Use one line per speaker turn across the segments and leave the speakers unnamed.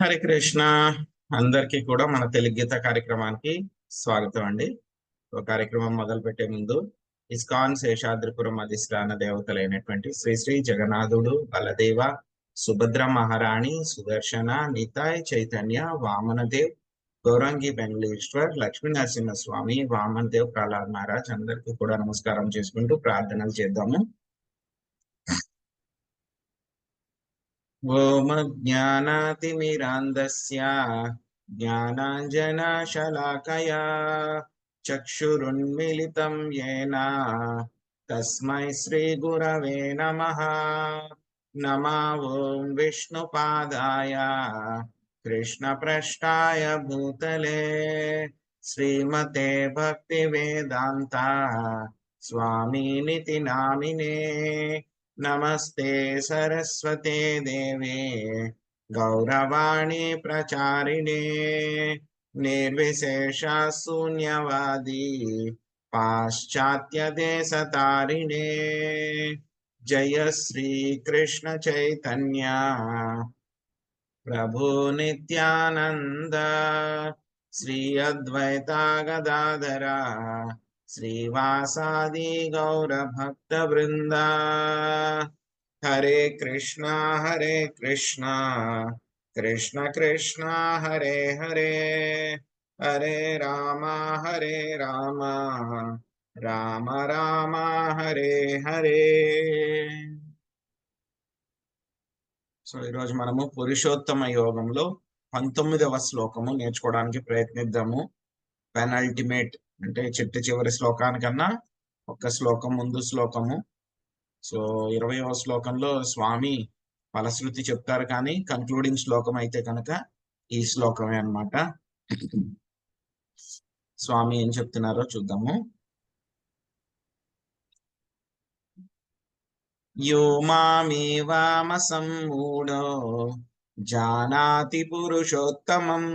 హరే కృష్ణ. అందరికీ కూడా మన తెలుగు గీత కార్యక్రమానికి స్వాగతం అండి. కార్యక్రమం మొదలు పెట్టే ముందు ఇస్కాన్ శేషాద్రిపురం అధిష్టాన దేవతలైనటువంటి శ్రీ శ్రీ జగన్నాథుడు, బలదేవ, సుభద్ర మహారాణి, సుదర్శన, నితాయ్, చైతన్య, వామనదేవ్, గౌరంగి బెంగళూరేశ్వర్, లక్ష్మీ నరసింహస్వామి, వామన్ దేవ్, ప్రహ్లాద్ మహారాజ్ అందరికీ కూడా నమస్కారం చేసుకుంటూ ప్రార్థనలు చేద్దాము. ఓం జ్ఞానాతిమిరాంధస్య జ్ఞానాంజనశలాకయా చక్షురున్మిలితం యేన తస్మై శ్రీగురవే నమః. నమో ఓం విష్ణుపాదాయ కృష్ణప్రష్టాయ భూతలే శ్రీమతే భక్తివేదాంత స్వామినితి నామినే. నమస్తే సరస్వతే దేవే గౌరవాణి ప్రచారిణే నిర్విశేష శూన్యవాది పాశ్చాత్య దేశతారిణే. జయ శ్రీ కృష్ణ చైతన్య ప్రభు నిత్యానంద శ్రీ అద్వైత గదాధర శ్రీవాసాది గౌర భక్త బృంద. హరే కృష్ణ కృష్ణ కృష్ణ హరే హరే, హరే రామ రామ రామ రామ హరే హరే. సో ఈరోజు మనము పురుషోత్తమ యోగంలో 19వ శ్లోకము నేర్చుకోవడానికి ప్రయత్నిద్దాము. పెనల్టిమేట్ అంటే చిట్ట చివరి శ్లోకానికన్నా ఒక శ్లోకం ముందు శ్లోకము. సో 20వ శ్లోకంలో స్వామి ఫలశ్రుతి చెప్తారు, కానీ కన్క్లూడింగ్ శ్లోకం అయితే కనుక ఈ శ్లోకమే అన్నమాట. స్వామి ఏం చెప్తున్నారో చూద్దాము. యో మామేవామసమ్మూఢో జానాతి పురుషోత్తమం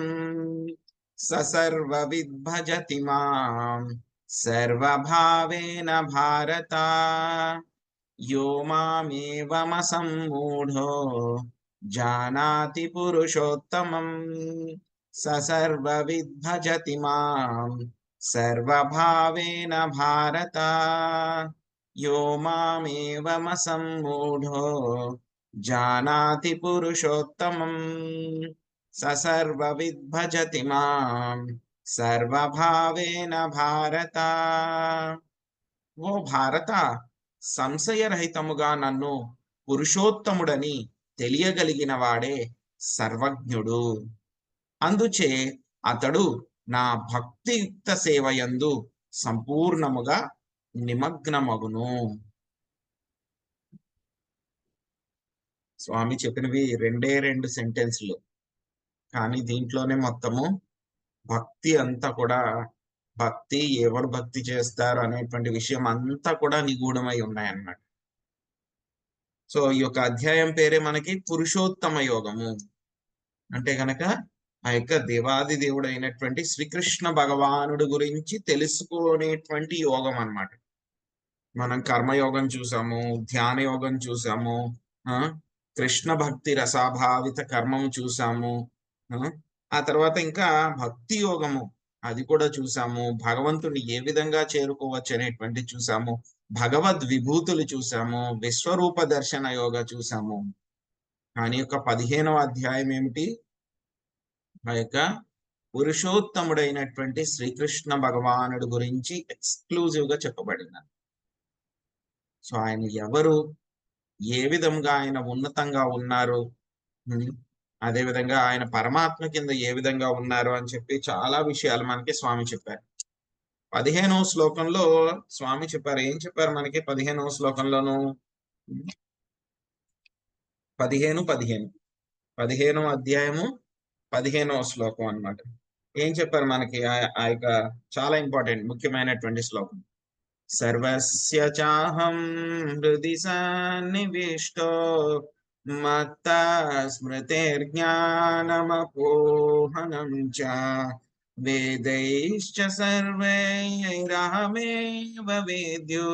స సర్వవిద్భజతి మాం సర్వభావేన భారత. యో మామేవమసమ్మూఢో జానాతి పురుషోత్తమం స సర్వవిద్భజతి మాం సర్వభావేన భారత. యో మామేవమసమ్మూఢో జానాతి పురుషోత్తమం స సర్వవిద్భజతి మాం సర్వభావేన భారత. ఓ భారత, సంశయరహితముగా నన్ను పురుషోత్తముడని తెలియగలిగిన వాడే సర్వజ్ఞుడు. అందుచే అతడు నా భక్తియుక్త సేవయందు సంపూర్ణముగా నిమగ్నమగును. స్వామి చెప్పినవి రెండు సెంటెన్స్లు, కానీ దీంట్లోనే మొత్తము భక్తి అంతా కూడా, భక్తి ఎవరు భక్తి చేస్తారు అనేటువంటి విషయం అంతా కూడా నిగూఢమై ఉన్నాయన్నమాట. సో ఈ యొక్క అధ్యాయం పేరే మనకి పురుషోత్తమ యోగము. అంటే కనుక ఆ యొక్క దేవాది దేవుడు అయినటువంటి శ్రీకృష్ణ భగవానుడు గురించి తెలుసుకునేటువంటి యోగం అన్నమాట. మనం కర్మయోగం చూసాము, ధ్యాన యోగం చూసాము, కృష్ణ భక్తి రసాభావిత కర్మము చూసాము, ఆ తర్వాత ఇంకా భక్తి యోగము అది కూడా చూసాము, భగవంతుని ఏ విధంగా చేరుకోవచ్చు అనేటువంటి చూసాము, భగవద్ విభూతులు చూసాము, విశ్వరూప దర్శన యోగ చూసాము. కానీ యొక్క 15వ అధ్యాయం ఏమిటి? ఆ యొక్క పురుషోత్తముడైనటువంటి శ్రీకృష్ణ భగవానుడు గురించి ఎక్స్క్లూజివ్ గా చెప్పబడింది. సో ఆయన ఎవరు, ఏ విధంగా ఆయన ఉన్నతంగా ఉన్నారు, అదే విధంగా ఆయన పరమాత్మ కింద ఏ విధంగా ఉన్నారు అని చెప్పి చాలా విషయాలు మనకి స్వామి చెప్పారు. 15వ శ్లోకంలో స్వామి చెప్పారు. ఏం చెప్పారు మనకి 15వ శ్లోకంలోను? 15వ అధ్యాయము 15వ శ్లోకం అన్నమాట. ఏం చెప్పారు మనకి? ఆ యొక్క చాలా ఇంపార్టెంట్ ముఖ్యమైనటువంటి శ్లోకం. సర్వస్య చాహం హృది సన్నివిష్టో మత్త స్మృతిర్జ్ఞానమపోహనం చ వేదైశ్చ సర్వైరహమేవ వేద్యో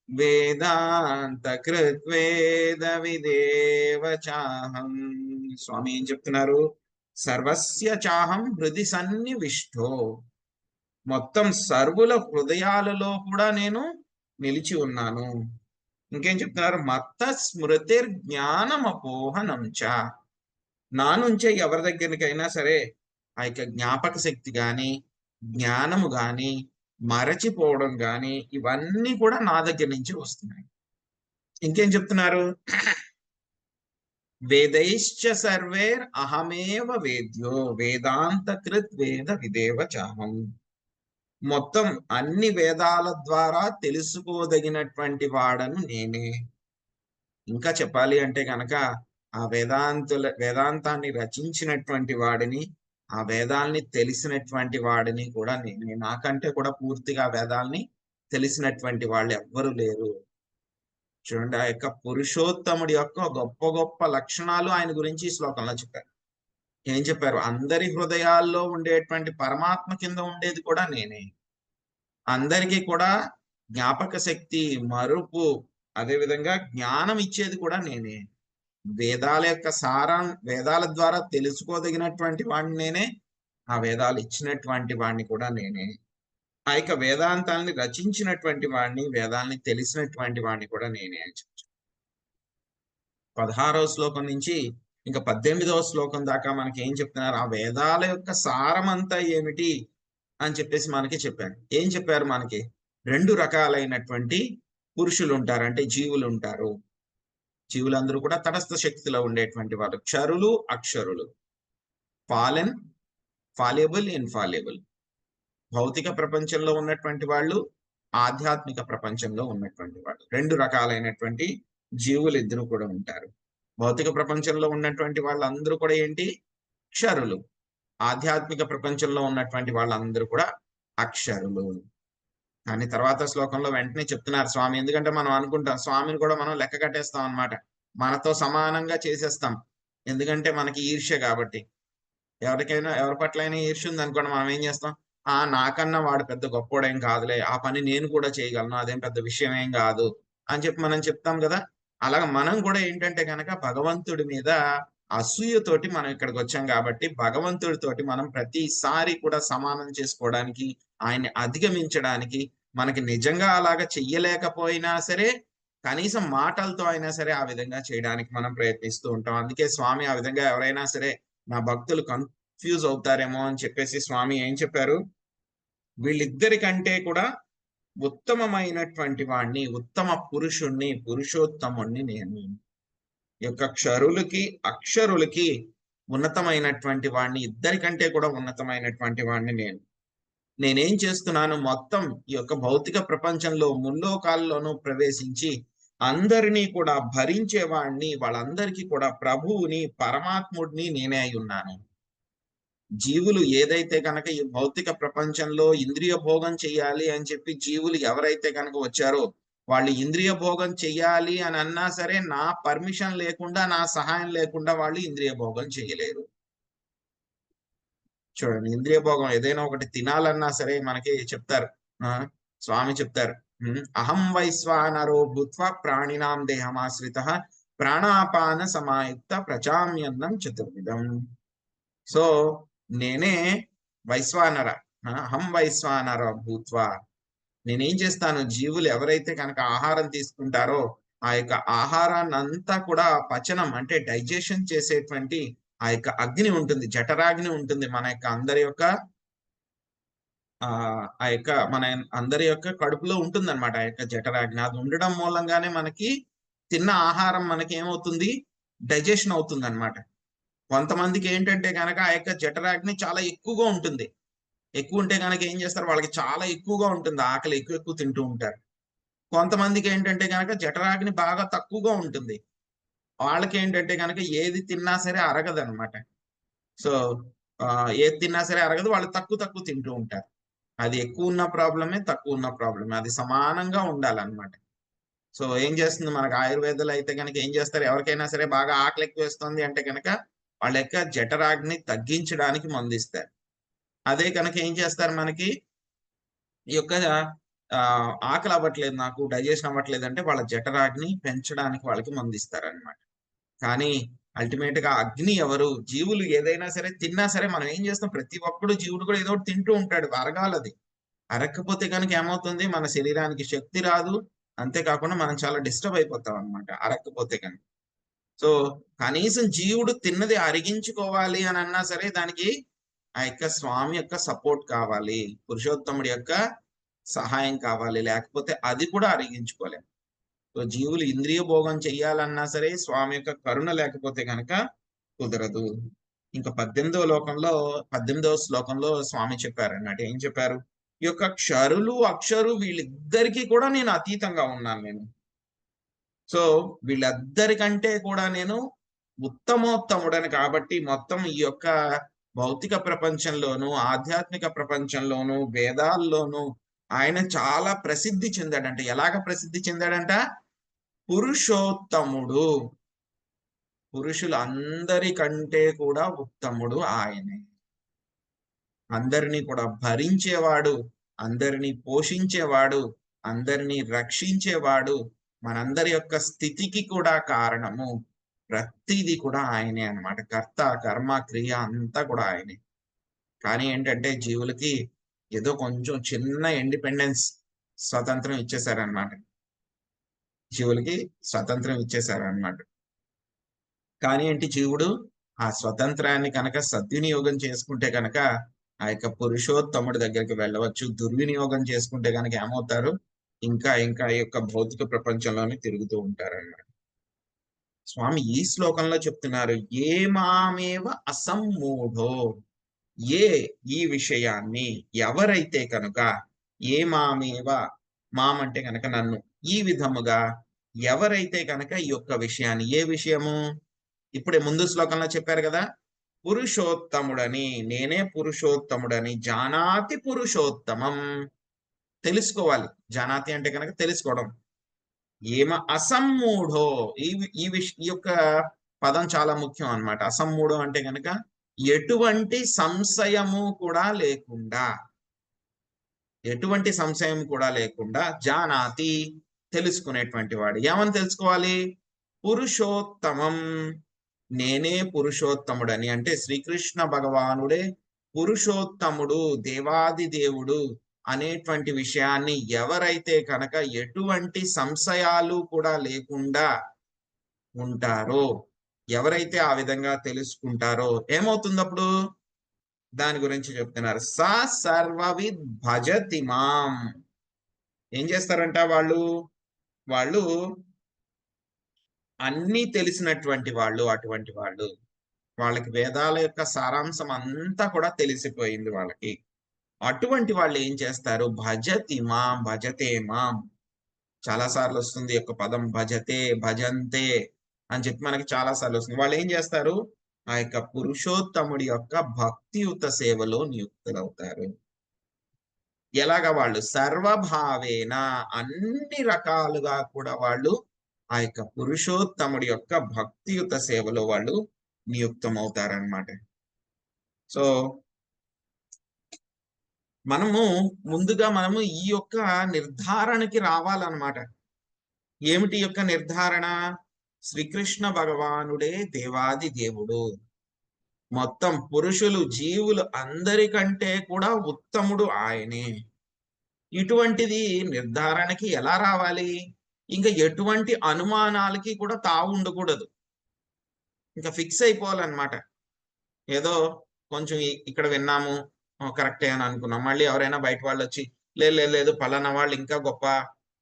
వేదాంత కృత్వేద విదేవ చాహం. స్వామి ఏం చెప్తున్నారు? సర్వస్య చాహం హృది సన్నివిష్టో, మొత్తం సర్వుల హృదయాలలో కూడా నేను నిలిచి ఉన్నాను. ఇంకేం చెప్తున్నారు? మత్త స్మృతిర్ జ్ఞానమపోహనం చ, నా నుంచే ఎవరి దగ్గరికైనా సరే ఆ యొక్క జ్ఞాపక శక్తి గాని, జ్ఞానము గాని, మరచిపోవడం గాని, ఇవన్నీ కూడా నా దగ్గర నుంచి వస్తున్నాయి. ఇంకేం చెప్తున్నారు? వేదైశ్చ సర్వేర్ అహమేవ వేద్యో వేదాంత కృత్ వేద విదేవ చాహం, మొత్తం అన్ని వేదాల ద్వారా తెలుసుకోదగినటువంటి వాడను నేనే. ఇంకా చెప్పాలి అంటే కనుక ఆ వేదాంతాన్ని రచించినటువంటి వాడిని, ఆ వేదాల్ని తెలిసినటువంటి వాడిని కూడా నేనే. నాకంటే కూడా పూర్తిగా వేదాల్ని తెలిసినటువంటి వాళ్ళు ఎవ్వరు లేరు. చూడండి, ఆ యొక్క పురుషోత్తముడి యొక్క గొప్ప గొప్ప లక్షణాలు ఆయన గురించి ఈ శ్లోకంలో చెప్పారు. ఏం చెప్పారు? అందరి హృదయాల్లో ఉండేటువంటి పరమాత్మ కింద ఉండేది కూడా నేనే. అందరికీ కూడా జ్ఞాపక శక్తి, మరుపు, అదేవిధంగా జ్ఞానం ఇచ్చేది కూడా నేనే. వేదాల యొక్క సారం, వేదాల ద్వారా తెలుసుకోదగినటువంటి వాడిని నేనే. ఆ వేదాలు ఇచ్చినటువంటి వాడిని కూడా నేనే. ఆ యొక్క వేదాంతాన్ని రచించినటువంటి వాడిని, వేదాల్ని తెలిసినటువంటి వాడిని కూడా నేనే అని చెప్పచ్చు. 16వ శ్లోకం నుంచి ఇంకా 18వ శ్లోకం దాకా మనకి ఏం చెప్తున్నారు? ఆ వేదాల యొక్క సారమంతా ఏమిటి అని చెప్పేసి మనకి చెప్పారు. ఏం చెప్పారు మనకి? 2 రకాలైనటువంటి పురుషులు ఉంటారు, అంటే జీవులు ఉంటారు. జీవులందరూ కూడా తటస్థ శక్తిలో ఉండేటువంటి వారు. క్షరులు, అక్షరులు. ఫాలెన్, ఫాలియబుల్, ఇన్ఫాలియబుల్. భౌతిక ప్రపంచంలో ఉన్నటువంటి వాళ్ళు, ఆధ్యాత్మిక ప్రపంచంలో ఉన్నటువంటి వాళ్ళు. 2 రకాలైనటువంటి జీవులు ఇద్దరు కూడా ఉంటారు. భౌతిక ప్రపంచంలో ఉన్నటువంటి వాళ్ళందరూ కూడా ఏంటి? క్షరులు. ఆధ్యాత్మిక ప్రపంచంలో ఉన్నటువంటి వాళ్ళందరూ కూడా అక్షరులు. కానీ తర్వాత శ్లోకంలో వెంటనే చెప్తున్నారు స్వామి. ఎందుకంటే మనం అనుకుంటాం స్వామిని కూడా మనం లెక్క కట్టేస్తాం అన్నమాట. మనతో సమానంగా చేసేస్తాం. ఎందుకంటే మనకి ఈర్ష్య కాబట్టి. ఎవరికైనా ఎవరి పట్లైనా ఈర్ష్య ఉందనుకోండి, మనం ఏం చేస్తాం? నాకన్నా వాడు పెద్ద గొప్పోడేం కాదులే, ఆ పని నేను కూడా చేయగలను, అదేం పెద్ద విషయం ఏం కాదు అని చెప్పి మనం చెప్తాం కదా. అలాగ మనం కూడా ఏంటంటే కనుక భగవంతుడి మీద అసూయతోటి మనం ఇక్కడికి వచ్చాం కాబట్టి, భగవంతుడితోటి మనం ప్రతిసారి కూడా సమానం చేసుకోవడానికి, ఆయన్ని అధిగమించడానికి, మనకి నిజంగా అలాగ చెయ్యలేకపోయినా సరే కనీసం మాటలతో అయినా సరే ఆ విధంగా చేయడానికి మనం ప్రయత్నిస్తూ ఉంటాం. అందుకే స్వామి ఆ విధంగా ఎవరైనా సరే నా భక్తులు కన్ఫ్యూజ్ అవుతారేమో అని చెప్పేసి స్వామి ఏం చెప్పారు? వీళ్ళిద్దరి కంటే కూడా ఉత్తమమైనటువంటి వాణ్ణి, ఉత్తమ పురుషుణ్ణి, పురుషోత్తముణ్ణి నేను. ఈ యొక్క క్షరులకి, అక్షరులకి ఉన్నతమైనటువంటి వాణ్ణి, ఇద్దరికంటే కూడా ఉన్నతమైనటువంటి వాణ్ణి నేను. నేనేం చేస్తున్నాను? మొత్తం ఈ యొక్క భౌతిక ప్రపంచంలో ముల్లోకాల్లోనూ ప్రవేశించి అందరినీ కూడా భరించేవాణ్ణి, వాళ్ళందరికీ కూడా ప్రభువుని, పరమాత్ముడిని నేనే అయి ఉన్నాను. జీవులు ఏదైతే కనుక ఈ భౌతిక ప్రపంచంలో ఇంద్రియ భోగం చెయ్యాలి అని చెప్పి జీవులు ఎవరైతే కనుక వచ్చారో, వాళ్ళు ఇంద్రియ భోగం చెయ్యాలి అని అన్నా సరే నా పర్మిషన్ లేకుండా, నా సహాయం లేకుండా వాళ్ళు ఇంద్రియ భోగం చేయలేరు. చూడండి, ఇంద్రియ భోగం ఏదైనా ఒకటి తినాలన్నా సరే మనకి చెప్తారు. స్వామి చెప్తారు, అహం వైశ్వానరో భూత్వా ప్రాణినాం దేహమాశ్రిత ప్రాణాపాన సమాయుక్త ప్రజామ్యన్నం చతుర్విధం. సో నేనే వైశ్వానర, అహం వైశ్వానర భూత్వా. నేనేం చేస్తాను? జీవులు ఎవరైతే కనుక ఆహారం తీసుకుంటారో ఆ యొక్క ఆహారాన్ని అంతా కూడా పచనం అంటే డైజెషన్ చేసేటువంటి ఆ యొక్క అగ్ని ఉంటుంది, జఠరాగ్ని ఉంటుంది మన యొక్క అందరి యొక్క ఆ యొక్క మన అందరి యొక్క కడుపులో ఉంటుందన్నమాట ఆ యొక్క జఠరాగ్ని. అది ఉండడం మూలంగానే మనకి తిన్న ఆహారం మనకి ఏమవుతుంది? డైజెషన్ అవుతుంది అనమాట. కొంతమందికి ఏంటంటే కనుక ఆ యొక్క జఠరాగ్ని చాలా ఎక్కువగా ఉంటుంది. ఎక్కువ ఉంటే కనుక ఏం చేస్తారు? వాళ్ళకి చాలా ఎక్కువగా ఉంటుంది, ఆకలి ఎక్కువ ఎక్కువ తింటూ ఉంటారు. కొంతమందికి ఏంటంటే కనుక జఠరాగ్ని బాగా తక్కువగా ఉంటుంది. వాళ్ళకి ఏంటంటే కనుక ఏది తిన్నా సరే అరగదనమాట. సో ఏది తిన్నా సరే అరగదు. వాళ్ళు తక్కువ తక్కువ తింటూ ఉంటారు. అది ఎక్కువ ఉన్న ప్రాబ్లమే, తక్కువ ఉన్న ప్రాబ్లమే. అది సమానంగా ఉండాలన్నమాట. సో ఏం చేస్తుంది మనకు ఆయుర్వేదాలు అయితే కనుక ఏం చేస్తారు? ఎవరికైనా సరే బాగా ఆకలి ఎక్కువేస్తుంది అంటే కనుక వాళ్ళ యొక్క జఠరాగ్ని తగ్గించడానికి మందిస్తారు. అదే కనుక ఏం చేస్తారు? మనకి ఈ యొక్క ఆకలి అవ్వట్లేదు, నాకు డైజెషన్ అవ్వట్లేదు అంటే వాళ్ళ జఠరాగ్ని పెంచడానికి వాళ్ళకి మందిస్తారనమాట. కానీ అల్టిమేట్ గా అగ్ని ఎవరు? జీవులు ఏదైనా సరే తిన్నా సరే మనం ఏం చేస్తాం, ప్రతి ఒక్కడు జీవుడు కూడా ఏదో ఒకటి తింటూ ఉంటాడు, అరగాలది. అరగకపోతే కనుక ఏమవుతుంది, మన శరీరానికి శక్తి రాదు, అంతేకాకుండా మనం చాలా డిస్టర్బ్ అయిపోతాం అనమాట అరగకపోతే కనుక. సో కనీసం జీవుడు తిన్నది అరిగించుకోవాలి అని అన్నా సరే దానికి ఆ యొక్క స్వామి యొక్క సపోర్ట్ కావాలి, పురుషోత్తముడి యొక్క సహాయం కావాలి, లేకపోతే అది కూడా అరిగించుకోలేము. సో జీవులు ఇంద్రియ భోగం చెయ్యాలన్నా సరే స్వామి యొక్క కరుణ లేకపోతే కనుక కుదరదు. ఇంకా 18వ శ్లోకంలో స్వామి చెప్పారన్నమాట. ఏం చెప్పారు? ఈ యొక్క క్షరులు అక్షరు వీళ్ళిద్దరికీ కూడా నేను అతీతంగా ఉన్నాను నేను. సో వీళ్ళిద్దరికంటే కూడా నేను ఉత్తమోత్తముడని, కాబట్టి మొత్తం ఈ యొక్క భౌతిక ప్రపంచంలోను ఆధ్యాత్మిక ప్రపంచంలోను వేదాల్లోనూ ఆయన చాలా ప్రసిద్ధి చెందాడంట. ఎలాగ ప్రసిద్ధి చెందాడంట? పురుషోత్తముడు, పురుషులు అందరికంటే కూడా ఉత్తముడు ఆయనే. అందరినీ కూడా భరించేవాడు, అందరినీ పోషించేవాడు, అందరినీ రక్షించేవాడు, మనందరి యొక్క స్థితికి కూడా కారణము, ప్రతిది కూడా ఆయనే అన్నమాట. కర్త కర్మ క్రియ అంతా కూడా ఆయనే. కానీ ఏంటంటే జీవులకి ఏదో కొంచెం చిన్న ఇండిపెండెన్స్, స్వతంత్రం ఇచ్చేశారనమాట. జీవులకి స్వతంత్రం ఇచ్చేశారనమాట. కానీ ఏంటి, జీవుడు ఆ స్వతంత్రాన్ని కనుక సద్వినియోగం చేసుకుంటే కనుక ఆ యొక్క పురుషోత్తముడి దగ్గరికి వెళ్ళవచ్చు. దుర్వినియోగం చేసుకుంటే కనుక ఏమవుతారు, ఇంకా ఇంకా ఈ యొక్క భౌతిక ప్రపంచంలోనే తిరుగుతూ ఉంటారన్నమాట. స్వామి ఈ శ్లోకంలో చెప్తున్నారు, ఏ మామేవ అసమ్మూఢో, ఏ ఈ విషయాన్ని ఎవరైతే కనుక, ఏ మామేవ, మాం అంటే కనుక నన్ను, ఈ విధముగా ఎవరైతే కనుక ఈ యొక్క విషయాన్ని, ఏ విషయము ఇప్పుడే ముందు శ్లోకంలో చెప్పారు కదా, పురుషోత్తముడని, నేనే పురుషోత్తముడని, జానాతి పురుషోత్తమం, తెలుసుకోవాలి. జానాతి అంటే కనుక తెలుసుకోవడం. ఏమ అసమ్మూఢో, ఈ యొక్క పదం చాలా ముఖ్యం అన్నమాట. అసమ్మూఢం అంటే కనుక ఎటువంటి సంశయము కూడా లేకుండా, ఎటువంటి సంశయం కూడా లేకుండా, జానాతి తెలుసుకునేటువంటి వాడు. ఏమని తెలుసుకోవాలి? పురుషోత్తమం, నేనే పురుషోత్తముడని, అంటే శ్రీకృష్ణ భగవానుడే పురుషోత్తముడు, దేవాది దేవుడు అనేటువంటి విషయాన్ని ఎవరైతే కనుక ఎటువంటి సంశయాలు కూడా లేకుండా ఉంటారో, ఎవరైతే ఆ విధంగా తెలుసుకుంటారో ఏమవుతుంది అప్పుడు, దాని గురించి చెప్తున్నారు. స సర్వవిద్ భజతి మాం, ఏం చేస్తారంట వాళ్ళు, వాళ్ళు అన్నీ తెలిసినటువంటి వాళ్ళు, అటువంటి వాళ్ళు, వాళ్ళకి వేదాల యొక్క సారాంశం అంతా కూడా తెలిసిపోయింది వాళ్ళకి. అటువంటి వాళ్ళు ఏం చేస్తారు, భజతి మాం, భజతే మాం, చాలా సార్లు వస్తుంది ఈ యొక్క పదం, భజతే భజంతే అని చెప్పి మనకి చాలా సార్లు వస్తుంది. వాళ్ళు ఏం చేస్తారు, ఆ యొక్క పురుషోత్తముడి యొక్క భక్తియుత సేవలో నియుక్తులవుతారు. ఎలాగా? వాళ్ళు సర్వభావేన, అన్ని రకాలుగా కూడా వాళ్ళు ఆ యొక్క పురుషోత్తముడి యొక్క భక్తియుత సేవలో వాళ్ళు నియుక్తమవుతారనమాట. సో మనము ఈ యొక్క నిర్ధారణకి రావాలన్నమాట. ఏమిటి యొక్క నిర్ధారణ? శ్రీకృష్ణ భగవానుడే దేవాది దేవుడు, మొత్తం పురుషులు జీవులు అందరికంటే కూడా ఉత్తముడు ఆయనే. ఇటువంటిది నిర్ధారణకి ఎలా రావాలి? ఇంకా ఎటువంటి అనుమానాలకి కూడా తావు ఉండకూడదు, ఇంకా ఫిక్స్ అయిపోవాలన్నమాట. ఏదో కొంచెం ఇక్కడ విన్నాము కరెక్టే అని అనుకున్నాం, మళ్ళీ ఎవరైనా బయట వాళ్ళు వచ్చి లేదు పలానా వాళ్ళు ఇంకా గొప్ప,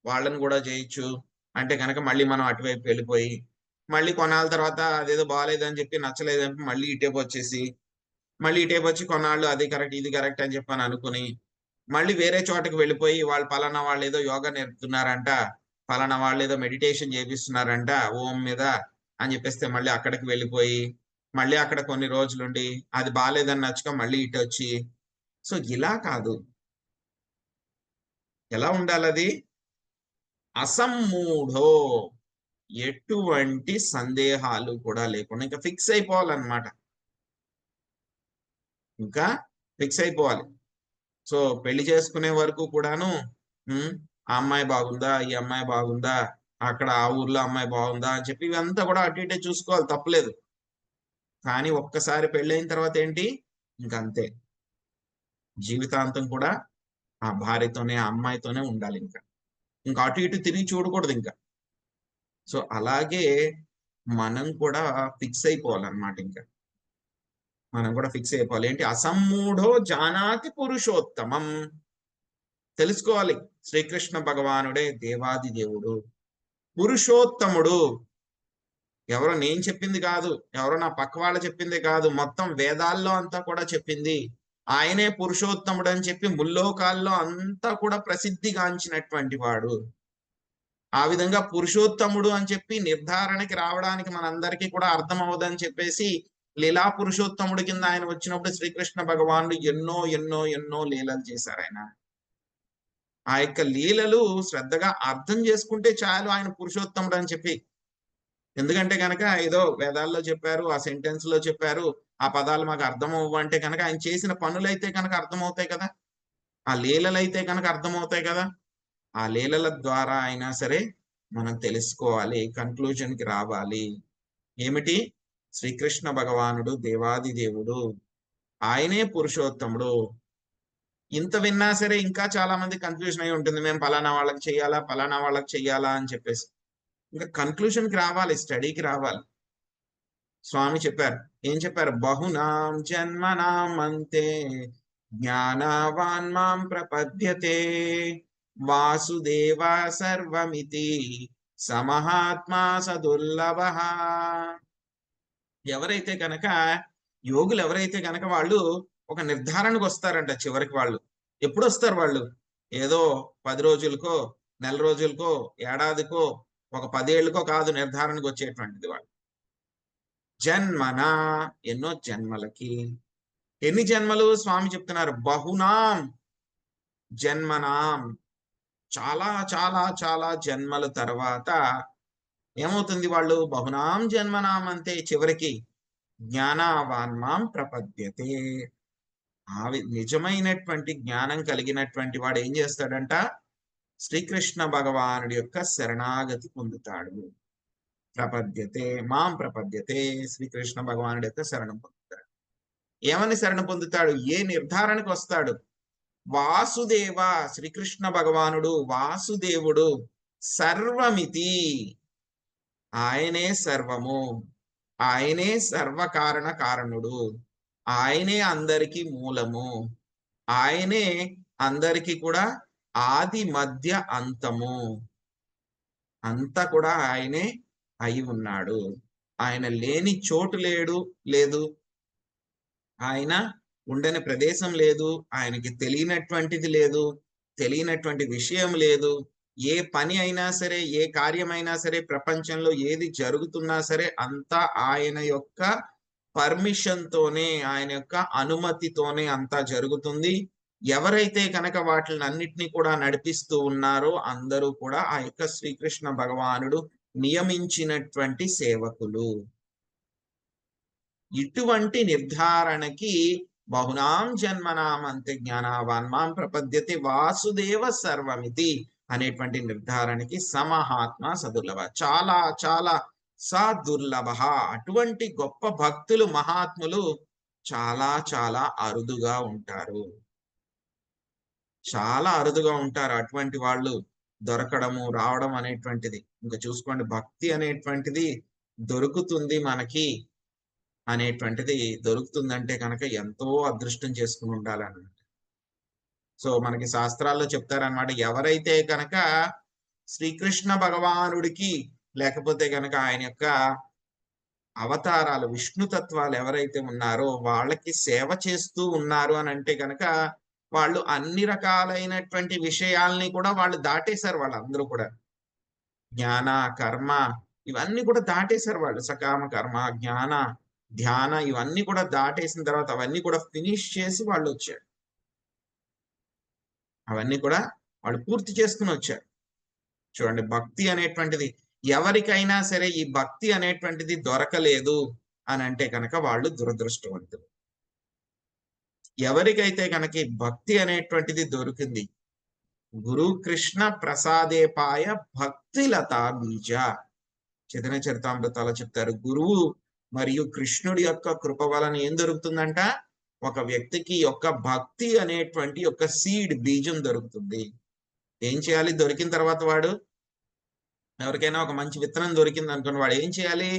వాళ్ళని కూడా చేయొచ్చు అంటే కనుక మళ్ళీ మనం అటువైపు వెళ్ళిపోయి, మళ్ళీ కొన్నాళ్ళ తర్వాత అదేదో బాగాలేదని చెప్పి, నచ్చలేదని మళ్ళీ ఇటేపు వచ్చేసి, మళ్ళీ ఇటేపు వచ్చి కొన్నాళ్ళు అది కరెక్ట్ ఇది కరెక్ట్ అని చెప్పని అనుకుని మళ్ళీ వేరే చోటకి వెళ్ళిపోయి, వాళ్ళు పలానా వాళ్ళు ఏదో యోగా నేర్పుతున్నారంట, పలానా వాళ్ళు ఏదో మెడిటేషన్ చేపిస్తున్నారంట ఓం మీద అని చెప్పేస్తే మళ్ళీ అక్కడికి వెళ్ళిపోయి, మళ్ళీ అక్కడ కొన్ని రోజులుండి అది బాగాలేదని నచ్చుక మళ్ళీ ఇటు వచ్చి, సో ఇలా కాదు. ఎలా ఉండాలి అది? అసమ్మూఢో, ఎటువంటి సందేహాలు కూడా లేకుండా ఇంకా ఫిక్స్ అయిపోవాలన్నమాట, ఇంకా ఫిక్స్ అయిపోవాలి. సో పెళ్లి చేసుకునే వరకు కూడాను ఆ అమ్మాయి బాగుందా, ఈ అమ్మాయి బాగుందా, అక్కడ ఆ ఊర్లో అమ్మాయి బాగుందా అని చెప్పి ఇవంతా కూడా అటు ఇటే చూసుకోవాలి, తప్పలేదు. కానీ ఒక్కసారి పెళ్ళైన తర్వాత ఏంటి, ఇంకంతే, జీవితాంతం కూడా ఆ భార్యతోనే ఆ అమ్మాయితోనే ఉండాలి. ఇంకా అటు ఇటు తిరిగి చూడకూడదు ఇంకా. సో అలాగే మనం కూడా ఫిక్స్ అయిపోవాలన్నమాట. ఇంకా మనం కూడా ఫిక్స్ అయిపోవాలి. ఏంటి, అసమ్మూఢో జానాతి పురుషోత్తమం. తెలుసుకోవాలి, శ్రీకృష్ణ భగవానుడే దేవాది దేవుడు, పురుషోత్తముడు. ఎవరో నేను చెప్పింది కాదు, ఎవరో నా పక్క వాళ్ళు చెప్పింది కాదు, మొత్తం వేదాల్లో అంతా కూడా చెప్పింది ఆయనే పురుషోత్తముడు అని చెప్పి ముల్లోకాల్లో అంతా కూడా ప్రసిద్ధిగాంచినటువంటి వాడు. ఆ విధంగా పురుషోత్తముడు అని చెప్పి నిర్ధారణకి రావడానికి మనందరికీ కూడా అర్థం అవ్వదని చెప్పేసి లీలా పురుషోత్తముడి కింద ఆయన వచ్చినప్పుడు శ్రీకృష్ణ భగవానుడు ఎన్నో ఎన్నో ఎన్నో లీలలు చేశారు. ఆయన ఆ యొక్క లీలలు శ్రద్ధగా అర్థం చేసుకుంటే చాలు ఆయన పురుషోత్తముడు అని చెప్పి. ఎందుకంటే కనుక ఏదో వేదాల్లో చెప్పారు, ఆ సెంటెన్స్ లో చెప్పారు, ఆ పదాలు మాకు అర్థం అవ్వు అంటే కనుక ఆయన చేసిన పనులైతే కనుక అర్థమవుతాయి కదా, ఆ లీలలైతే కనుక అర్థమవుతాయి కదా. ఆ లీలల ద్వారా అయినా సరే మనం తెలుసుకోవాలి, కన్క్లూజన్ కి రావాలి. ఏమిటి, శ్రీకృష్ణ భగవానుడు దేవాది దేవుడు, ఆయనే పురుషోత్తముడు. ఇంత విన్నా సరే ఇంకా చాలా మంది కన్ఫ్యూజన్ అయి ఉంటుంది, మేము పలానా వాళ్ళకి చెయ్యాలా పలానా వాళ్ళకి చెయ్యాలా అని చెప్పేసి. ఇంకా కన్క్లూజన్ కి రావాలి, స్టడీకి రావాలి. స్వామి చెప్పారు, ఏం చెప్పారు, బహునాం జన్మనాం అంతే జ్ఞానవాన్ మాం ప్రపద్యతే వాసుదేవ సర్వమితి సమహాత్మా సదుర్లభ. ఎవరైతే కనుక యోగులు ఎవరైతే కనుక వాళ్ళు ఒక నిర్ధారణకు వస్తారంట చివరికి. వాళ్ళు ఎప్పుడు వస్తారు, వాళ్ళు ఏదో 10 రోజులకో, నెల రోజులకో, ఏడాదికో, ఒక 10 ఏళ్ళకో కాదు నిర్ధారణకు వచ్చేటువంటిది. వాళ్ళు జన్మన, ఎన్నో జన్మలకి. ఎన్ని జన్మలు, స్వామి చెప్తున్నారు, బహునాం జన్మనాం, చాలా చాలా చాలా జన్మల తర్వాత ఏమవుతుంది, వాళ్ళు బహునాం జన్మనాం అంతే చివరికి జ్ఞానవాన్మాం ప్రపద్యతే. నిజమైనటువంటి జ్ఞానం కలిగినటువంటి వాడు ఏం చేస్తాడంట, శ్రీకృష్ణ భగవానుడి యొక్క శరణాగతి పొందుతాడు. ప్రపద్యతే మాం ప్రపద్యతే, శ్రీకృష్ణ భగవానుడి యొక్క శరణం పొందుతాడు. ఏమని శరణ పొందుతాడు, ఏ నిర్ధారణకు వస్తాడు, వాసుదేవ, శ్రీకృష్ణ భగవానుడు వాసుదేవుడు, సర్వమితి, ఆయనే సర్వము, ఆయనే సర్వకారణ కారణుడు, ఆయనే అందరికి మూలము, ఆయనే అందరికి కూడా ఆది మధ్య అంతము, అంతా కూడా ఆయనే అయి ఉన్నాడు. ఆయన లేని చోటు లేదు, ఆయన ఉండని ప్రదేశం లేదు, ఆయనకి తెలియనటువంటిది లేదు, తెలియనటువంటి విషయం లేదు. ఏ పని అయినా సరే, ఏ కార్యమైనా సరే, ప్రపంచంలో ఏది జరుగుతున్నా సరే అంతా ఆయన యొక్క పర్మిషన్ తోనే, ఆయన యొక్క అనుమతితోనే అంతా జరుగుతుంది. ఎవరైతే కనుక వాటిని అన్నిటినీ కూడా నడిపిస్తూ ఉన్నారో అందరూ కూడా ఆ యొక్క శ్రీకృష్ణ భగవానుడు నియమించినటువంటి సేవకులు. ఇటువంటి నిర్ధారణకి బహునాం జన్మనాం అంతే జ్ఞానవాన్ మాం ప్రపద్యతే వాసుదేవ సర్వమితి అనేటువంటి నిర్ధారణకి సమహాత్మ సదుర్లభ, చాలా చాలా సదుర్లభ. అటువంటి గొప్ప భక్తులు మహాత్ములు చాలా చాలా అరుదుగా ఉంటారు, చాలా అరుదుగా ఉంటారు. అటువంటి వాళ్ళు దొరకడము రావడం అనేటువంటిది ఇంకా చూసుకోండి. భక్తి అనేటువంటిది దొరుకుతుంది మనకి అనేటువంటిది, దొరుకుతుందంటే కనుక ఎంతో అదృష్టం చేసుకుని ఉండాలన్నమాట. సో మనకి శాస్త్రాల్లో చెప్తారనమాట, ఎవరైతే కనుక శ్రీకృష్ణ భగవానుడికి లేకపోతే కనుక ఆయన యొక్క అవతారాలు విష్ణుతత్వాలు ఎవరైతే ఉన్నారో వాళ్ళకి సేవ చేస్తూ ఉన్నారు అని అంటే కనుక వాళ్ళు అన్ని రకాలైనటువంటి విషయాల్ని కూడా వాళ్ళు దాటేశారు. వాళ్ళందరూ కూడా జ్ఞాన కర్మ ఇవన్నీ కూడా దాటేశారు వాళ్ళు. సకామ కర్మ, జ్ఞాన, ధ్యాన ఇవన్నీ కూడా దాటేసిన తర్వాత అవన్నీ కూడా ఫినిష్ చేసి వాళ్ళు వచ్చారు. అవన్నీ కూడా వాళ్ళు పూర్తి చేసుకుని వచ్చారు. చూడండి, భక్తి అనేటువంటిది ఎవరికైనా సరే ఈ భక్తి అనేటువంటిది దొరకలేదు అని అంటే కనుక వాళ్ళు దురదృష్టవంతులు. ఎవరికైతే కనుక భక్తి అనేటువంటిది దొరికింది, గురు కృష్ణ ప్రసాదేపాయ భక్తిలతా బీజ, చైతన్య చరితామృతాలో చెప్తారు, గురువు మరియు కృష్ణుడి యొక్క కృప వలన ఏం దొరుకుతుందంట? ఒక వ్యక్తికి యొక్క భక్తి అనేటువంటి ఒక సీడ్, బీజం దొరుకుతుంది. ఏం చేయాలి? దొరికిన తర్వాత వాడు, ఎవరికైనా ఒక మంచి విత్తనం దొరికింది అనుకోండి, వాడు ఏం చేయాలి?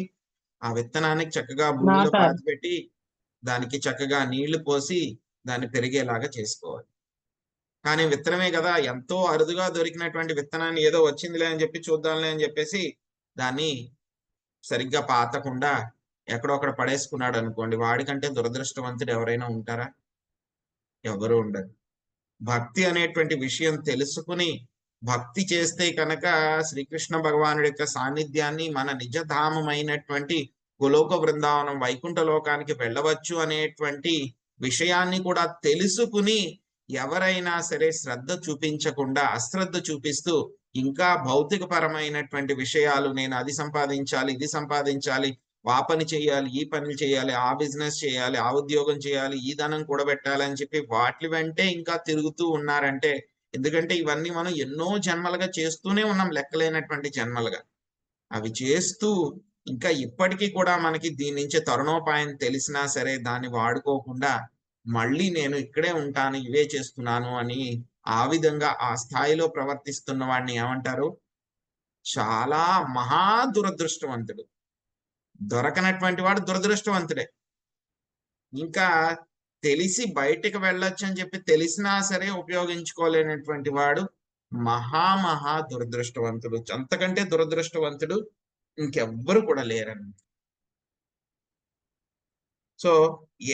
ఆ విత్తనానికి చక్కగా భూమిలో
నాటాలి.
పాతిపెట్టి దానికి చక్కగా నీళ్లు పోసి దాన్ని పెరిగేలాగా చేసుకోవాలి. కానీ విత్తనమే కదా, ఎంతో అరుదుగా దొరికినటువంటి విత్తనాన్ని ఏదో వచ్చిందిలే అని చెప్పి చూద్దాంలే అని చెప్పేసి దాన్ని సరిగ్గా పాతకుండా ఎక్కడో అక్కడ పడేసుకున్నాడు అనుకోండి, వాడికంటే దురదృష్టవంతుడు ఎవరైనా ఉంటారా? ఎవరు ఉండరు. భక్తి అనేటువంటి విషయం తెలుసుకుని భక్తి చేస్తే కనుక శ్రీకృష్ణ భగవానుడి యొక్క సాన్నిధ్యాన్ని, మన నిజధామమైనటువంటి గోలోక బృందావనం వైకుంఠ లోకానికి వెళ్ళవచ్చు అనేటువంటి విషయాన్ని కూడా తెలుసుకుని ఎవరైనా సరే శ్రద్ధ చూపించకుండా అశ్రద్ధ చూపిస్తూ ఇంకా భౌతిక పరమైనటువంటి విషయాలు, నేను అది సంపాదించాలి, ఇది సంపాదించాలి, ఆ పని చేయాలి, ఈ పనులు చేయాలి, ఆ బిజినెస్ చేయాలి, ఆ ఉద్యోగం చేయాలి, ఈ ధనం కూడబెట్టాలి అని చెప్పి వాటి వెంటే ఇంకా తిరుగుతూ ఉన్నారంటే, ఎందుకంటే ఇవన్నీ మనం ఎన్నో జన్మలుగా చేస్తూనే ఉన్నాం, లెక్కలేనటువంటి జన్మలుగా. అవి చేస్తూ ఇంకా ఇప్పటికీ కూడా మనకి దీని నుంచి తరుణోపాయం తెలిసినా సరే దాన్ని వాడుకోకుండా మళ్ళీ నేను ఇక్కడే ఉంటాను, ఇవే చేస్తున్నాను అని ఆ విధంగా ఆ స్థాయిలో ప్రవర్తిస్తున్న వాడిని ఏమంటారు? చాలా మహా దురదృష్టవంతుడు. దొరకనటువంటి వాడు దురదృష్టవంతుడే. ఇంకా తెలిసి బయటికి వెళ్ళొచ్చు అని చెప్పి తెలిసినా సరే ఉపయోగించుకోలేనటువంటి వాడు మహా దురదృష్టవంతుడు. అంతకంటే దురదృష్టవంతుడు ఇంకెవ్వరు కూడా లేరని. సో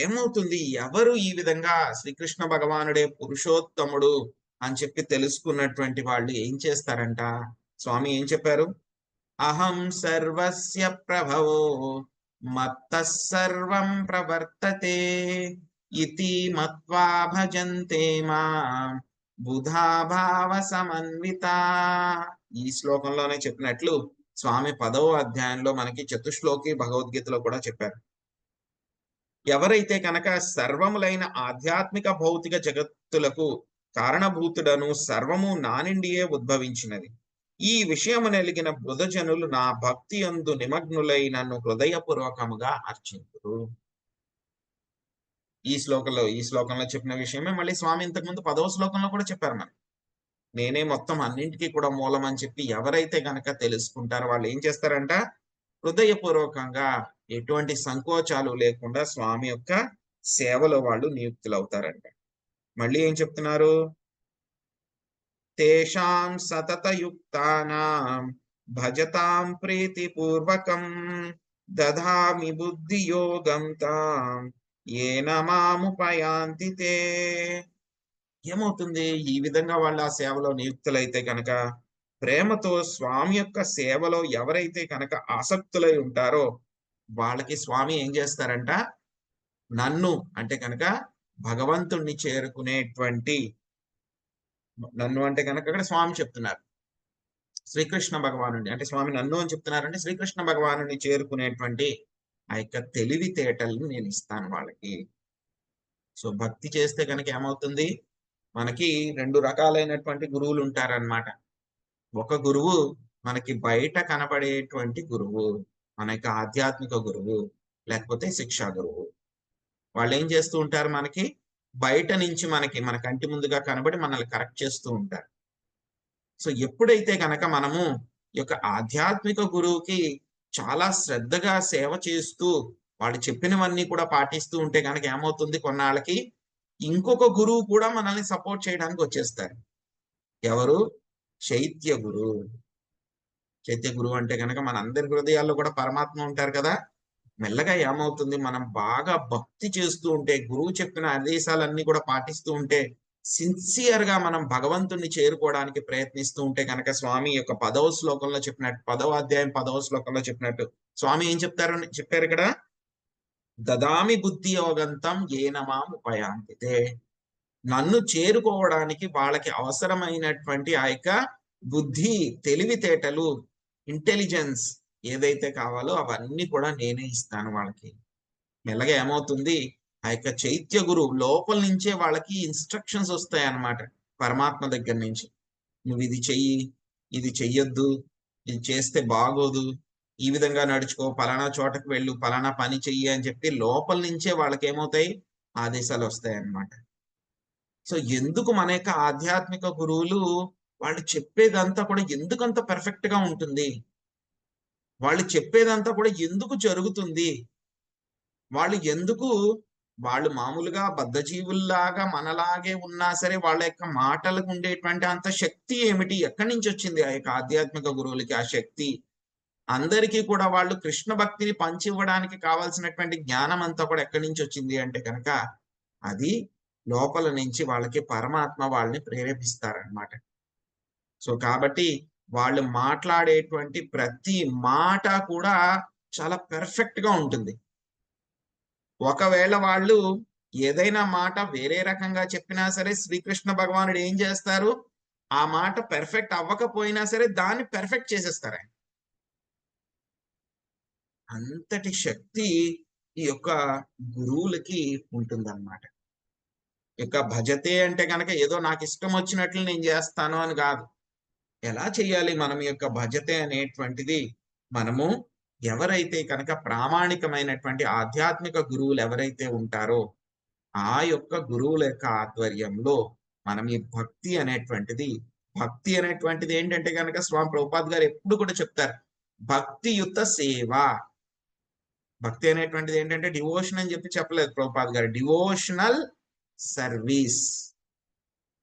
ఏమవుతుంది? ఎవరు ఈ విధంగా శ్రీకృష్ణ భగవానుడే పురుషోత్తముడు అని చెప్పి తెలుసుకున్నటువంటి వాళ్ళు ఏం చేస్తారంట? స్వామి ఏం చెప్పారు? అహం సర్వస్య ప్రభవో మత్తః సర్వం ప్రవర్తతే ఇతి మత్వా భజంతే మాం బుధా భావ సమన్వితా. ఈ శ్లోకంలోనే చెప్పినట్లు స్వామి 10వ అధ్యాయంలో మనకి చతుశ్లోకి భగవద్గీతలో కూడా చెప్పారు. ఎవరైతే కనుక సర్వములైన ఆధ్యాత్మిక భౌతిక జగత్తులకు కారణభూతుడను, సర్వము నా నుండియే ఉద్భవించినది, ఈ విషయము నెలిగిన బుధజనులు నా భక్తి యందు నిమగ్నులై నన్ను హృదయపూర్వకముగా అర్చింతురు. ఈ శ్లోకంలో చెప్పిన విషయమే మళ్ళీ స్వామి ఇంతకుముందు 10వ శ్లోకంలో కూడా చెప్పారు మనకి. నేనే మొత్తం అన్నింటికీ కూడా మూలం అని చెప్పి ఎవరైతే గనక తెలుసుకుంటారో వాళ్ళు ఏం చేస్తారంట? హృదయపూర్వకంగా ఎటువంటి సంకోచాలు లేకుండా స్వామి యొక్క సేవలో వాళ్ళు నియుక్తులవుతారంట. మళ్ళీ ఏం చెప్తున్నారు? తేషాం సతతయుక్తానాం భజతాం ప్రీతిపూర్వకం దధామి బుద్ధియోగం తాం ఏన మాముపయాంతి తే. ఏమవుతుంది? ఈ విధంగా వాళ్ళు ఆ సేవలో నియుక్తులైతే కనుక, ప్రేమతో స్వామి యొక్క సేవలో ఎవరైతే కనుక ఆసక్తులై ఉంటారో వాళ్ళకి స్వామి ఏం చేస్తారంట? నన్ను అంటే కనుక భగవంతుణ్ణి చేరుకునేటువంటి, నన్ను అంటే కనుక అక్కడ స్వామి చెప్తున్నారు శ్రీకృష్ణ భగవానుడి, అంటే స్వామి నన్ను అని చెప్తున్నారంటే శ్రీకృష్ణ భగవానుని చేరుకునేటువంటి ఆ యొక్క తెలివితేటలను నేను ఇస్తాను వాళ్ళకి. సో భక్తి చేస్తే కనుక ఏమవుతుంది? మనకి 2 రకాలైనటువంటి గురువులు ఉంటారన్నమాట. ఒక గురువు మనకి బయట కనపడేటువంటి గురువు, మన యొక్క ఆధ్యాత్మిక గురువు, లేకపోతే శిక్షా గురువు. వాళ్ళు ఏం చేస్తూ ఉంటారు? మనకి బయట నుంచి మన కంటి ముందుగా కనబడి మనల్ని కరెక్ట్ చేస్తూ ఉంటారు. సో ఎప్పుడైతే కనుక మనము ఈ యొక్క ఆధ్యాత్మిక గురువుకి చాలా శ్రద్ధగా సేవ చేస్తూ వాళ్ళు చెప్పినవన్నీ కూడా పాటిస్తూ ఉంటే కనుక ఏమవుతుంది? కొన్నాళ్ళకి ఇంకొక గురువు కూడా మనల్ని సపోర్ట్ చేయడానికి వచ్చేస్తారు. ఎవరు? చైత్య గురువు. చైత్య గురువు అంటే కనుక మన అందరి హృదయాల్లో కూడా పరమాత్మ ఉంటారు కదా. మెల్లగా ఏమవుతుంది? మనం బాగా భక్తి చేస్తూ ఉంటే, గురువు చెప్పిన ఆదేశాలన్నీ కూడా పాటిస్తూ ఉంటే, సిన్సియర్ గా మనం భగవంతుణ్ణి చేరుకోవడానికి ప్రయత్నిస్తూ ఉంటే కనుక స్వామి యొక్క 10వ శ్లోకంలో చెప్పినట్టు, 10వ అధ్యాయం 10వ శ్లోకంలో చెప్పినట్టు స్వామి ఏం చెప్పారు ఇక్కడ? దదామి బుద్ధి యోగంతం ఏనమాం ఉపయాంతితే. నన్ను చేరుకోవడానికి వాళ్ళకి అవసరమైనటువంటి ఆ యొక్క బుద్ధి, తెలివితేటలు, ఇంటెలిజెన్స్ ఏదైతే కావాలో అవన్నీ కూడా నేనే ఇస్తాను వాళ్ళకి. మెల్లగా ఏమవుతుంది? ఆ యొక్క చైత్య గురువు లోపల నుంచే వాళ్ళకి ఇన్స్ట్రక్షన్స్ వస్తాయి అన్నమాట, పరమాత్మ దగ్గర నుంచి. నువ్వు ఇది చెయ్యి, ఇది చెయ్యొద్దు, ఇది చేస్తే బాగోదు, ఈ విధంగా నడుచుకో, పలానా చోటకి వెళ్ళు, పలానా పని చెయ్యి అని చెప్పి లోపల నుంచే వాళ్ళకి ఏమవుతాయి, ఆదేశాలు వస్తాయి అన్నమాట. సో ఎందుకు మన యొక్క ఆధ్యాత్మిక గురువులు వాళ్ళు చెప్పేదంతా కూడా ఎందుకంత పర్ఫెక్ట్ గా ఉంటుంది, వాళ్ళు చెప్పేదంతా కూడా ఎందుకు జరుగుతుంది, వాళ్ళు ఎందుకు, వాళ్ళు మామూలుగా బద్ధజీవుల్లాగా మనలాగే ఉన్నా సరే వాళ్ళ యొక్క మాటలకు ఉండేటువంటి అంత శక్తి ఏమిటి, ఎక్కడి నుంచి వచ్చింది ఆ యొక్క ఆధ్యాత్మిక గురువులకి ఆ శక్తి, అందరికీ కూడా వాళ్ళు కృష్ణ భక్తిని పంచివ్వడానికి కావాల్సినటువంటి జ్ఞానం అంతా కూడా ఎక్కడి నుంచి వచ్చింది అంటే కనుక అది లోపల నుంచి వాళ్ళకి పరమాత్మ వాళ్ళని ప్రేరేపిస్తారనమాట. సో కాబట్టి వాళ్ళు మాట్లాడేటువంటి ప్రతి మాట కూడా చాలా పెర్ఫెక్ట్ గా ఉంటుంది. ఒకవేళ వాళ్ళు ఏదైనా మాట వేరే రకంగా చెప్పినా సరే శ్రీకృష్ణ భగవానుడు ఏం చేస్తారు, ఆ మాట పెర్ఫెక్ట్ అవ్వకపోయినా సరే దాన్ని పెర్ఫెక్ట్ చేసేస్తారు ఆయన. అంతటి శక్తి ఈ యొక్క గురువులకి ఉంటుందన్నమాట. ఇక భజతే అంటే కనుక ఏదో నాకు ఇష్టం వచ్చినట్లు నేను చేస్తాను అని కాదు. ఎలా చేయాలి మనం యొక్క భజతే అనేటువంటిది, మనము ఎవరైతే కనుక ప్రామాణికమైనటువంటి ఆధ్యాత్మిక గురువులు ఎవరైతే ఉంటారో ఆ యొక్క గురువుల యొక్క ఆధ్వర్యంలో మనం ఈ భక్తి అనేటువంటిది ఏంటంటే కనుక స్వామి ప్రభుపాద్ గారు ఎప్పుడు కూడా చెప్తారు, భక్తియుత సేవ. భక్తి అనేటువంటిది ఏంటంటే డివోషన్ అని చెప్పి చెప్పలేదు ప్రభుపాద్ గారు, డివోషనల్ సర్వీస్.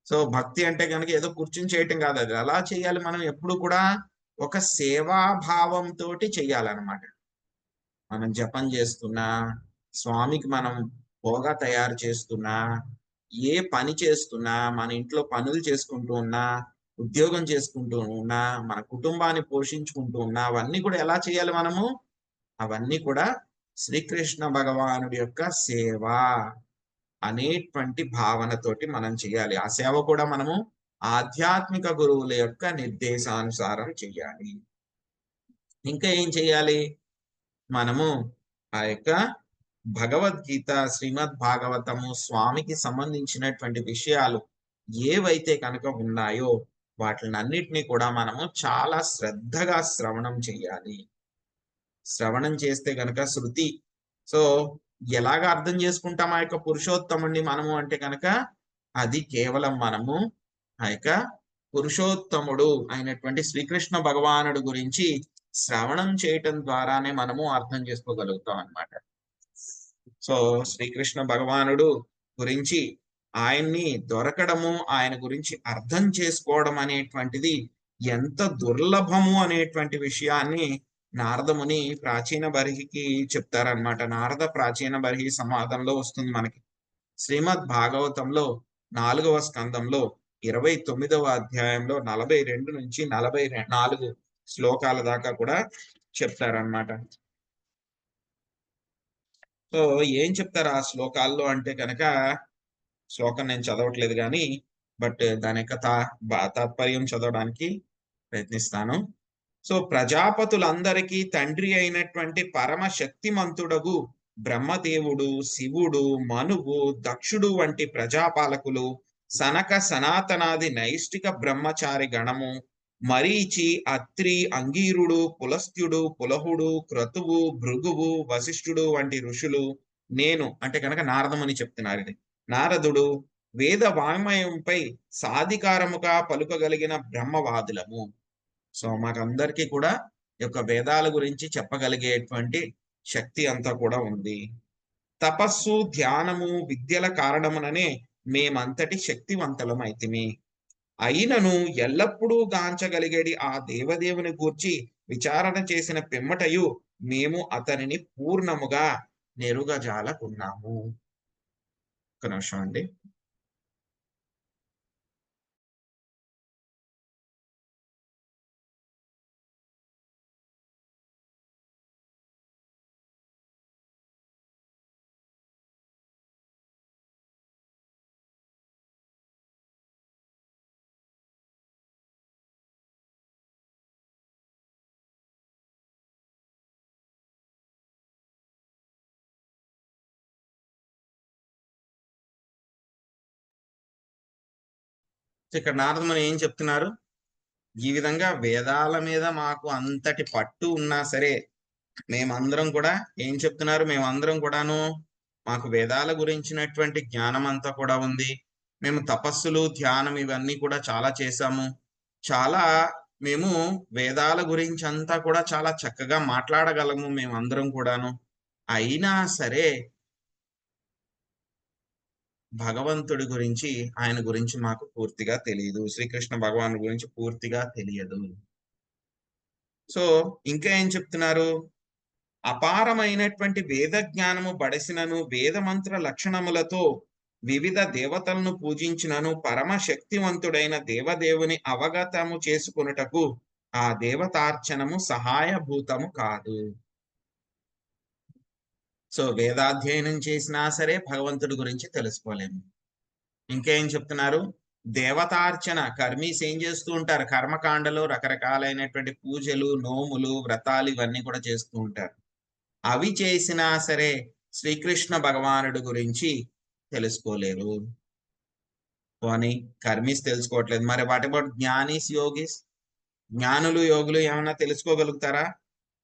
సో భక్తి అంటే కనుక ఏదో కూర్చుని చేయటం కాదు, అది అలా చేయాలి, మనం ఎప్పుడు కూడా ఒక సేవాభావంతో చెయ్యాలన్నమాట. మనం జపం చేస్తున్నా, స్వామికి మనం పోగా తయారు చేస్తున్నా, ఏ పని చేస్తున్నా, మన ఇంట్లో పనులు చేసుకుంటూ ఉన్నా, ఉద్యోగం చేసుకుంటూ ఉన్నా, మన కుటుంబాన్ని పోషించుకుంటూ ఉన్నా, అవన్నీ కూడా ఎలా చేయాలి మనము, అవన్నీ కూడా శ్రీకృష్ణ భగవానుడి యొక్క సేవ అనేటువంటి భావనతోటి మనం చేయాలి. ఆ సేవ కూడా మనము ఆధ్యాత్మిక గురువుల యొక్క నిర్దేశానుసారం చేయాలి. ఇంకా ఏం చేయాలి, మనము ఆ యొక్క భగవద్గీత, శ్రీమద్ భాగవతము, స్వామికి సంబంధించినటువంటి విషయాలు ఏవైతే కనుక ఉన్నాయో వాటినన్నిటినీ కూడా మనము చాలా శ్రద్ధగా శ్రవణం చేయాలి. శ్రవణం చేస్తే గనక శృతి, సో ఎలాగ అర్థం చేసుకుంటాం ఆ యొక్క పురుషోత్తముణ్ణి మనము అంటే కనుక అది కేవలం మనము ఆ యొక్క పురుషోత్తముడు అయినటువంటి శ్రీకృష్ణ భగవానుడు గురించి శ్రవణం చేయటం ద్వారానే మనము అర్థం చేసుకోగలుగుతాం అన్నమాట. సో శ్రీకృష్ణ భగవానుడు గురించి, ఆయన్ని దొరకడము, ఆయన గురించి అర్థం చేసుకోవడం అనేటువంటిది ఎంత దుర్లభము అనేటువంటి విషయాన్ని నారదముని ప్రాచీన బర్హికి చెప్తారనమాట. నారద ప్రాచీన బర్హి సంవాదంలో వస్తుంది మనకి. శ్రీమద్ భాగవతంలో 4వ స్కందంలో 29వ అధ్యాయంలో 42 నుంచి 44 శ్లోకాల దాకా కూడా చెప్తారనమాట. సో ఏం చెప్తారు ఆ శ్లోకాల్లో అంటే కనుక, శ్లోకం నేను చదవట్లేదు కానీ బట్ దాని యొక్క తాత్పర్యం చదవడానికి ప్రయత్నిస్తాను. సో ప్రజాపతులందరికీ తండ్రి అయినటువంటి పరమ శక్తిమంతుడగు బ్రహ్మదేవుడు, శివుడు, మనువు, దక్షుడు వంటి ప్రజాపాలకులు, సనక సనాతనాది నైష్టిక బ్రహ్మచారి గణము, మరీచి, అత్రి, అంగీరుడు, పులస్త్యుడు, పులహుడు, క్రతువు, భృగువు, వశిష్ఠుడు వంటి ఋషులు, నేను అంటే కనుక నారదమని చెప్తున్నారు ఇది, నారదుడు, వేద వాంగ్మయంపై సాధికారముగా పలుకగలిగిన బ్రహ్మవాదులము. సో మాకందరికీ కూడా ఈ యొక్క వేదాల గురించి చెప్పగలిగేటువంటి శక్తి అంతా కూడా ఉంది. తపస్సు, ధ్యానము, విద్యల కారణముననే మేమంతటి శక్తివంతులం అయితిమి. అయినను ఎల్లప్పుడూ గాంచగలిగేది ఆ దేవదేవుని గూర్చి విచారణ చేసిన పిమ్మటయు మేము అతనిని పూర్ణముగా నెరుగజాలకున్నాము. ఒక నిమిషం అండి. ఇక్కడ నారదముని ఏం చెప్తున్నారు, ఈ విధంగా వేదాల మీద మాకు అంతటి పట్టు ఉన్నా సరే, మేమందరం కూడా ఏం చెప్తున్నారు? మేమందరం కూడాను మాకు వేదాల గురించినటువంటి జ్ఞానం అంతా కూడా ఉంది. మేము తపస్సులు, ధ్యానం ఇవన్నీ కూడా చాలా చేశాము. చాలా మేము వేదాల గురించి అంతా కూడా చాలా చక్కగా మాట్లాడగలము మేమందరం కూడాను. అయినా సరే భగవంతుడి గురించి, ఆయన గురించి మాకు పూర్తిగా తెలీదు. శ్రీకృష్ణ భగవానుడి గురించి పూర్తిగా తెలియదు. సో, ఇంకా ఏం చెప్తున్నారు? అపారమైనటువంటి వేద జ్ఞానము బడసినను, వేద మంత్ర లక్షణములతో వివిధ దేవతలను పూజించినను, పరమ శక్తివంతుడైన దేవదేవుని అవగతము చేసుకొనుటకు ఆ దేవతార్చనము సహాయభూతము కాదు. సో, వేదాధ్యయనం చేసినా సరే భగవంతుడి గురించి తెలుసుకోలేము. ఇంకేం చెప్తున్నారు? దేవతార్చన, కర్మీస్ ఏం చేస్తూ ఉంటారు? కర్మకాండలో రకరకాలైనటువంటి పూజలు, నోములు, వ్రతాలు ఇవన్నీ కూడా చేస్తూ ఉంటారు. అవి చేసినా సరే శ్రీకృష్ణ భగవానుడి గురించి తెలుసుకోలేరు. పోనీ కర్మీస్ తెలుసుకోవట్లేదు, మరి వాట్ అబౌట్ జ్ఞానీస్, యోగిస్? జ్ఞానులు, యోగులు ఏమన్నా తెలుసుకోగలుగుతారా?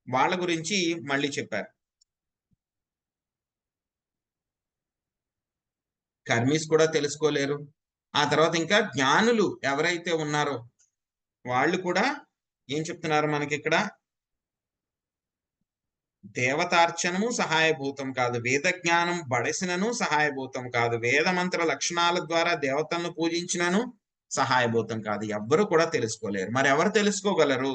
వాళ్ళ గురించి మళ్ళీ చెప్పారు. కర్మీస్ కూడా తెలుసుకోలేరు. ఆ తర్వాత ఇంకా జ్ఞానులు ఎవరైతే ఉన్నారో వాళ్ళు కూడా ఏం చెప్తున్నారు మనకి ఇక్కడ? దేవతార్చనము సహాయభూతం కాదు, వేద జ్ఞానం బడసినను సహాయభూతం కాదు, వేద మంత్ర లక్షణాల ద్వారా దేవతలను పూజించినను సహాయభూతం కాదు. ఎవ్వరు కూడా తెలుసుకోలేరు. మరి ఎవరు తెలుసుకోగలరు?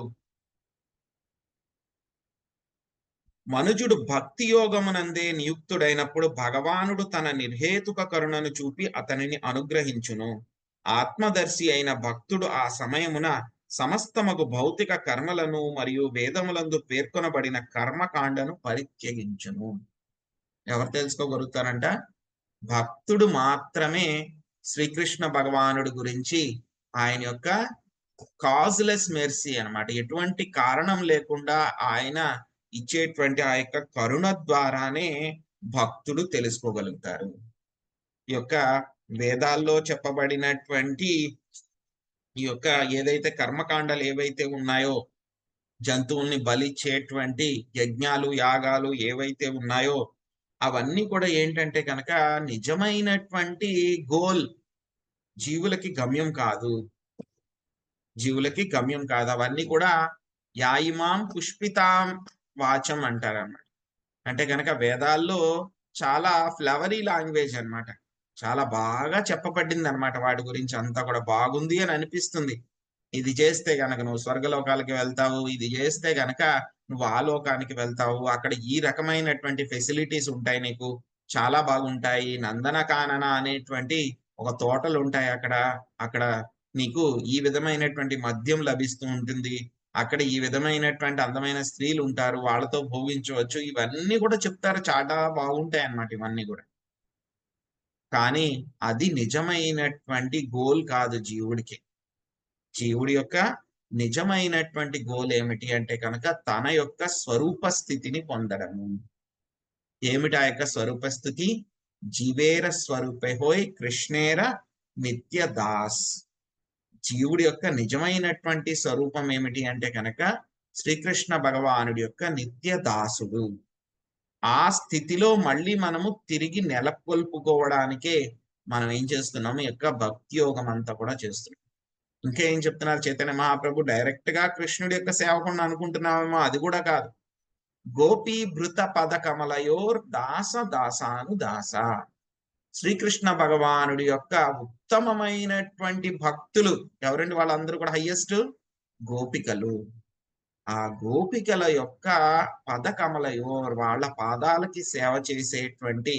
మనుజుడు భక్తి యోగమునందే నియుక్తుడైనప్పుడు భగవానుడు తన నిర్హేతుక కరుణను చూపి అతనిని అనుగ్రహించును. ఆత్మదర్శి అయిన భక్తుడు ఆ సమయమున సమస్తమగు భౌతిక కర్మలను మరియు వేదములందు పేర్కొనబడిన కర్మకాండను పరిత్యజించును. ఎవరు తెలుసుకోగలుగుతారంట? భక్తుడు మాత్రమే శ్రీకృష్ణ భగవానుడి గురించి, ఆయన యొక్క కాజ్లెస్ మెర్సీ అన్నమాట, ఎటువంటి కారణం లేకుండా ఆయన ఇచ్చేటువంటి ఆ యొక్క కరుణ ద్వారానే భక్తుడు తెలుసుకోగలుగుతారు. ఈ యొక్క వేదాల్లో చెప్పబడినటువంటి ఈ యొక్క ఏదైతే కర్మకాండలు ఏవైతే ఉన్నాయో, జంతువుల్ని బలిచ్చేటువంటి యజ్ఞాలు, యాగాలు ఏవైతే ఉన్నాయో అవన్నీ కూడా ఏంటంటే కనుక నిజమైనటువంటి గోల్, జీవులకి గమ్యం కాదు. జీవులకి గమ్యం కాదు. అవన్నీ కూడా యాయిమాం పుష్పితాం వాచం అంటారన్నమాట. అంటే కనుక వేదాల్లో చాలా ఫ్లవరీ లాంగ్వేజ్ అన్నమాట. చాలా బాగా చెప్పబడింది అనమాట. వాటి గురించి అంతా కూడా బాగుంది అని అనిపిస్తుంది. ఇది చేస్తే గనక నువ్వు స్వర్గలోకాలకి వెళ్తావు, ఇది చేస్తే గనక నువ్వు ఆ లోకానికి వెళ్తావు, అక్కడ ఈ రకమైనటువంటి ఫెసిలిటీస్ ఉంటాయి నీకు, చాలా బాగుంటాయి. నందనకానన అనేటువంటి ఒక తోటలు ఉంటాయి అక్కడ. అక్కడ నీకు ఈ విధమైనటువంటి మద్యం లభిస్తూ ఉంటుంది. అక్కడ ఈ విధమైనటువంటి అందమైన స్త్రీలు ఉంటారు, వాళ్ళతో భోగించవచ్చు. ఇవన్నీ కూడా చెప్తారు, చాలా బాగుంటాయి అన్నమాట ఇవన్నీ కూడా. కానీ అది నిజమైనటువంటి గోల్ కాదు జీవుడికి. జీవుడి యొక్క నిజమైనటువంటి గోల్ ఏమిటి అంటే కనుక తన యొక్క స్వరూప స్థితిని పొందడము. ఏమిటి ఆ యొక్క స్వరూప స్థితి? జీవేర స్వరూపే హోయ్ కృష్ణేర నిత్య దాస్. జీవుడి యొక్క నిజమైనటువంటి స్వరూపం ఏమిటి అంటే కనుక శ్రీకృష్ణ భగవానుడి యొక్క నిత్య దాసుడు. ఆ స్థితిలో మళ్ళీ మనము తిరిగి నెలకొల్పుకోవడానికే మనం ఏం చేస్తున్నాము? ఈ యొక్క భక్తి యోగం అంతా కూడా చేస్తున్నాం. ఇంకా ఏం చెప్తున్నారు చైతన్య మహాప్రభు? డైరెక్ట్ గా కృష్ణుడి యొక్క సేవకుడిని అనుకుంటున్నామేమో, అది కూడా కాదు. గోపీ భృత పద కమలయోర్ దాస దాసాను దాస. శ్రీకృష్ణ భగవానుడి యొక్క ఉత్తమమైనటువంటి భక్తులు ఎవరండి? వాళ్ళందరూ కూడా హైయెస్ట్ గోపికలు. ఆ గోపికల యొక్క పద కమలయోర్, వాళ్ళ పాదాలకి సేవ చేసేటువంటి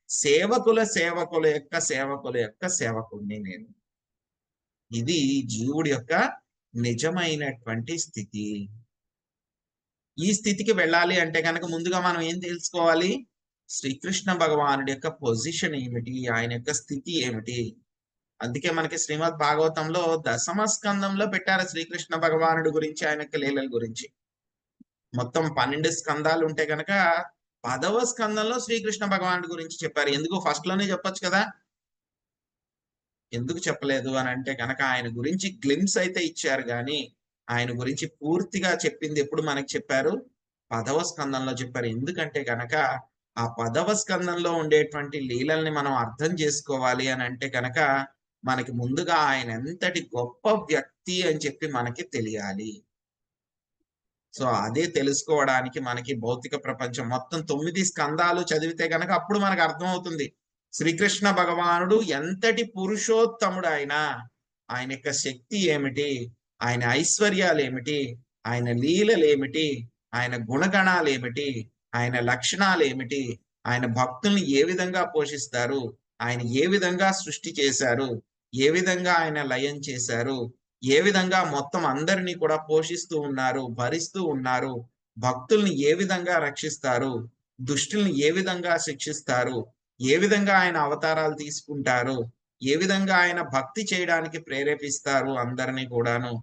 సేవకుల సేవకుల యొక్క సేవకుల యొక్క సేవకుడిని నేను. ఇది జీవుడి యొక్క నిజమైనటువంటి స్థితి. ఈ స్థితికి వెళ్ళాలి అంటే కనుక ముందుగా మనం ఏం తెలుసుకోవాలి? శ్రీకృష్ణ భగవానుడి యొక్క పొజిషన్ ఏమిటి, ఆయన యొక్క స్థితి ఏమిటి. అందుకే మనకి శ్రీమద్ భాగవతంలో దశమ స్కందంలో పెట్టారు శ్రీకృష్ణ భగవానుడి గురించి, ఆయన యొక్క లీలల గురించి. మొత్తం 12 స్కందాలు ఉంటే కనుక 10వ స్కందంలో శ్రీకృష్ణ భగవానుడి గురించి చెప్పారు. ఎందుకు ఫస్ట్ లోనే చెప్పొచ్చు కదా? ఎందుకు చెప్పలేదు అని అంటే కనుక ఆయన గురించి గ్లిమ్స్ అయితే ఇచ్చారు, కానీ ఆయన గురించి పూర్తిగా చెప్పింది ఎప్పుడు మనకి చెప్పారు? 10వ స్కందంలో చెప్పారు. ఎందుకంటే గనక ఆ 10వ స్కందంలో ఉండేటువంటి లీలల్ని మనం అర్థం చేసుకోవాలి అని అంటే గనక మనకి ముందుగా ఆయన ఎంతటి గొప్ప వ్యక్తి అని చెప్పి మనకి తెలియాలి. సో అదే తెలుసుకోవడానికి మనకి భౌతిక ప్రపంచం మొత్తం 9 స్కందాలు చదివితే గనక అప్పుడు మనకు అర్థమవుతుంది శ్రీకృష్ణ భగవానుడు ఎంతటి పురుషోత్తముడు ఆయన యొక్క శక్తి ఏమిటి, ఆయన ఐశ్వర్యాలు ఏమిటి, ఆయన లీలలు ఏమిటి, ఆయన గుణగణాలు ఏమిటి, ఆయన లక్షణాలు ఏమిటి, ఆయన భక్తుల్ని ఏ విధంగా పోషిస్తారు, ఆయన ఏ విధంగా సృష్టి చేశారు, ఏ విధంగా ఆయన లయం చేశారు, ఏ విధంగా మొత్తం అందరినీ కూడా పోషిస్తూ ఉన్నారు, భరిస్తూ ఉన్నారు, భక్తుల్ని ఏ విధంగా రక్షిస్తారు, దుష్టుల్ని ఏ విధంగా శిక్షిస్తారు, ఏ విధంగా ఆయన అవతారాలు తీసుకుంటారు, ఏ విధంగా ఆయన భక్తి చేయడానికి ప్రేరేపిస్తారు అందరినీ కూడాను,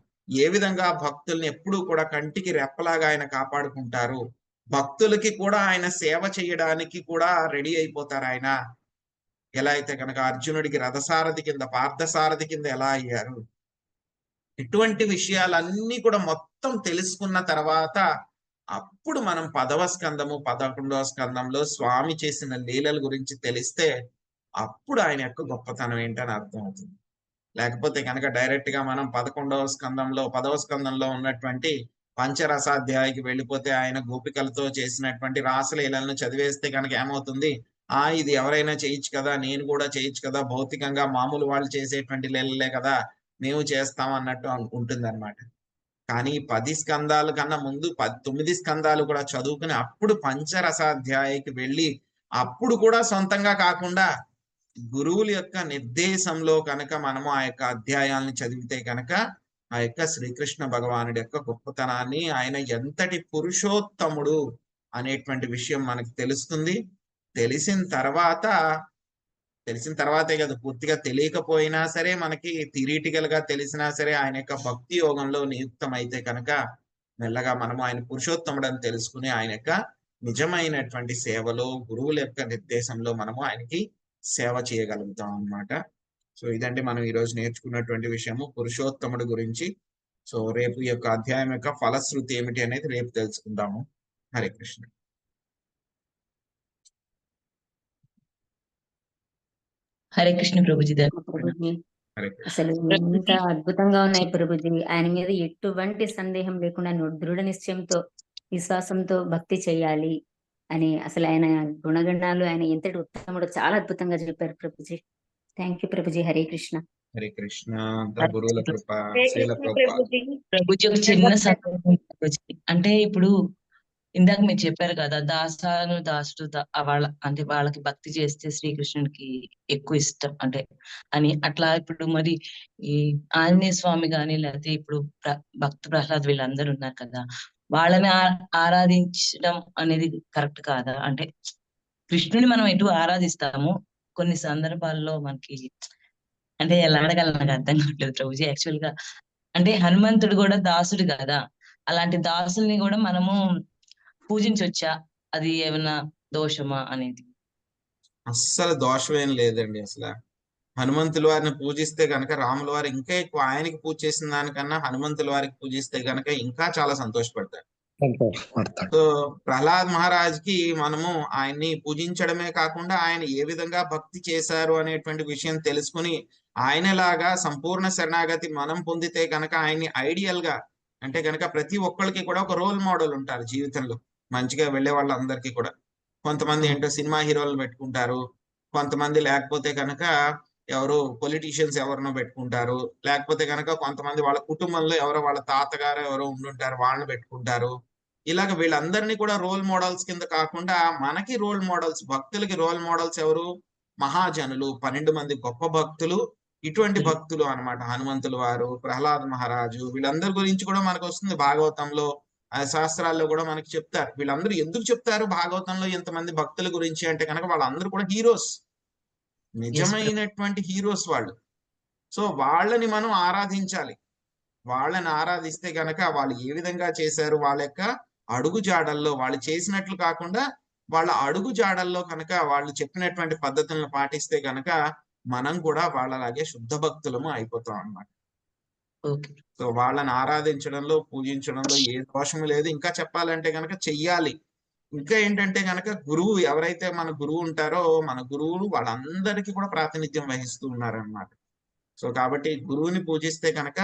ఏ విధంగా భక్తుల్ని ఎప్పుడూ కూడా కంటికి రెప్పలాగా ఆయన కాపాడుకుంటారు, భక్తులకి కూడా ఆయన సేవ చేయడానికి కూడా రెడీ అయిపోతారు ఆయన. ఎలా అయితే కనుక అర్జునుడికి రథసారథి కింద, పార్థసారథి కింద ఎలా అయ్యారు, ఇటువంటి విషయాలన్నీ కూడా మొత్తం తెలుసుకున్న తర్వాత అప్పుడు మనం 10వ స్కందము 11వ స్కందంలో స్వామి చేసిన లీలల గురించి తెలిస్తే అప్పుడు ఆయన యొక్క గొప్పతనం ఏంటని అర్థం అవుతుంది. లేకపోతే కనుక డైరెక్ట్ గా మనం 11వ స్కందంలో 10వ స్కందంలో ఉన్నటువంటి పంచరసాధ్యాయకి వెళ్ళిపోతే ఆయన గోపికలతో చేసినటువంటి రాసలీలలను చదివేస్తే కనుక ఏమవుతుంది, ఇది ఎవరైనా చేయొచ్చు కదా, నేను కూడా చేయొచ్చు కదా, భౌతికంగా మామూలు వాళ్ళు చేసేటువంటి లీలలే కదా, మేము చేస్తాం అన్నట్టు ఉంటుంది అనమాట. కానీ 10 స్కందాల కన్నా ముందు 9 స్కందాలు కూడా చదువుకుని అప్పుడు పంచరసాధ్యాయకి వెళ్ళి అప్పుడు కూడా సొంతంగా కాకుండా గురువుల యొక్క నిర్దేశంలో కనుక మనము ఆ యొక్క అధ్యాయాలను చదివితే కనుక ఆ యొక్క శ్రీకృష్ణ భగవానుడి యొక్క గొప్పతనాన్ని, ఆయన ఎంతటి పురుషోత్తముడు అనేటువంటి విషయం మనకు తెలుస్తుంది. తెలిసిన తర్వాతే కదా, పూర్తిగా తెలియకపోయినా సరే మనకి థియరిటికల్ గా తెలిసినా సరే ఆయన యొక్క భక్తి యోగంలో నియుక్తం అయితే కనుక మెల్లగా మనము ఆయన పురుషోత్తముడు అని తెలుసుకుని ఆయన యొక్క నిజమైనటువంటి సేవలో గురువుల యొక్క నిర్దేశంలో మనము ఆయనకి సేవ చేయగలుగుతాం అన్నమాట. సో ఇదండి మనం ఈరోజు నేర్చుకున్నటువంటి విషయము పురుషోత్తముడు గురించి. సో రేపు ఈ యొక్క అధ్యాయం యొక్క ఫలశ్రుతి ఏమిటి అనేది రేపు తెలుసుకుందాము. హరే కృష్ణ.
హరే కృష్ణ ప్రభుజీ.
ప్రభుజీ అసలు ఎంత అద్భుతంగా ఉన్నాయి ప్రభుజీ. ఆయన మీద ఎటువంటి సందేహం లేకుండా దృఢ నిశ్చయంతో, విశ్వాసంతో భక్తి చేయాలి అని, అసలు ఆయన గుణగణాలు, ఆయన ఎంతటి ఉత్తముడు చాలా అద్భుతంగా చెప్పారు ప్రభుజీ. Thank you Prabhuji. హరే కృష్ణ.
హరే కృష్ణ. గురువుల కృప.
ప్రభుజీ ఒక చిన్న సందేహం ప్రభుజీ. అంటే ఇప్పుడు ఇందాక మీరు చెప్పారు కదా, దాసుడు అంటే వాళ్ళకి భక్తి చేస్తే శ్రీకృష్ణుడికి ఎక్కువ ఇష్టం అంటే అని, అట్లా ఇప్పుడు మరి ఈ ఆంజనేయ స్వామి గాని లేకపోతే ఇప్పుడు భక్త ప్రహ్లాద్ వీళ్ళందరూ ఉన్నారు కదా, వాళ్ళని ఆరాధించడం అనేది కరెక్ట్ కాదా? అంటే కృష్ణుని మనం ఎటు ఆరాధిస్తాము, కొన్ని సందర్భాల్లో మనకి అంటే ఎలా అడగాలి నాకు అర్థం కావట్లేదు ప్రభుజీ. యాక్చువల్ గా అంటే హనుమంతుడు కూడా దాసుడు కదా, అలాంటి దాసుల్ని కూడా మనము పూజించొచ్చా? అది ఏమైనా దోషమా అనేది?
అస్సలు దోషమేం లేదండి. అసలు హనుమంతుల వారిని పూజిస్తే గనక రాముల వారు ఇంకా ఎక్కువ, ఆయనకి పూజ చేసిన దానికన్నా హనుమంతుల వారికి పూజిస్తే గనక ఇంకా చాలా సంతోషపడతారు. సో ప్రహ్లాద్ మహారాజ్కి మనము ఆయన్ని పూజించడమే కాకుండా ఆయన ఏ విధంగా భక్తి చేశారు అనేటువంటి విషయం తెలుసుకుని ఆయనలాగా సంపూర్ణ శరణాగతి మనం పొందితే కనుక ఆయన్ని ఐడియల్ గా, అంటే కనుక ప్రతి ఒక్కరికి కూడా ఒక రోల్ మోడల్ ఉంటారు జీవితంలో మంచిగా వెళ్లే వాళ్ళందరికీ కూడా. కొంతమంది ఏంటో సినిమా హీరోలు పెట్టుకుంటారు, కొంతమంది లేకపోతే కనుక ఎవరు పొలిటీషియన్స్ ఎవరినో పెట్టుకుంటారు, లేకపోతే కనుక కొంతమంది వాళ్ళ కుటుంబంలో ఎవరో వాళ్ళ తాతగారు ఎవరో ఉండుంటారు వాళ్ళని పెట్టుకుంటారు. ఇలాగ వీళ్ళందరినీ కూడా రోల్ మోడల్స్ కింద కాకుండా మనకి రోల్ మోడల్స్, భక్తులకి రోల్ మోడల్స్ ఎవరు? మహాజనులు, 12 మంది గొప్ప భక్తులు. ఇటువంటి భక్తులు అన్నమాట హనుమంతుల వారు, ప్రహ్లాద్ మహారాజు, వీళ్ళందరి గురించి కూడా మనకు వస్తుంది భాగవతంలో, శాస్త్రాల్లో కూడా మనకి చెప్తారు. వీళ్ళందరూ ఎందుకు చెప్తారు భాగవతంలో ఇంతమంది భక్తుల గురించి అంటే కనుక వాళ్ళందరూ కూడా హీరోస్, నిజమైనటువంటి హీరోస్ వాళ్ళు. సో వాళ్ళని మనం ఆరాధించాలి. వాళ్ళని ఆరాధిస్తే గనక వాళ్ళు ఏ విధంగా చేశారు, వాళ్ళ యొక్క అడుగు జాడల్లో, వాళ్ళు చేసినట్లు కాకుండా వాళ్ళ అడుగు జాడల్లో కనుక వాళ్ళు చెప్పినటువంటి పద్ధతులను పాటిస్తే కనుక మనం కూడా వాళ్ళలాగే శుద్ధ భక్తులము అయిపోతాం అన్నమాట.
ఓకే.
సో వాళ్ళని ఆరాధించడంలో, పూజించడంలో ఏ దోషము లేదు. ఇంకా చెప్పాలంటే గనక చెయ్యాలి. ఇంకా ఏంటంటే గనక గురువు ఎవరైతే మన గురువు ఉంటారో, మన గురువులు వాళ్ళందరికీ కూడా ప్రాతినిధ్యం వహిస్తూ ఉన్నారనమాట. సో కాబట్టి గురువుని పూజిస్తే కనుక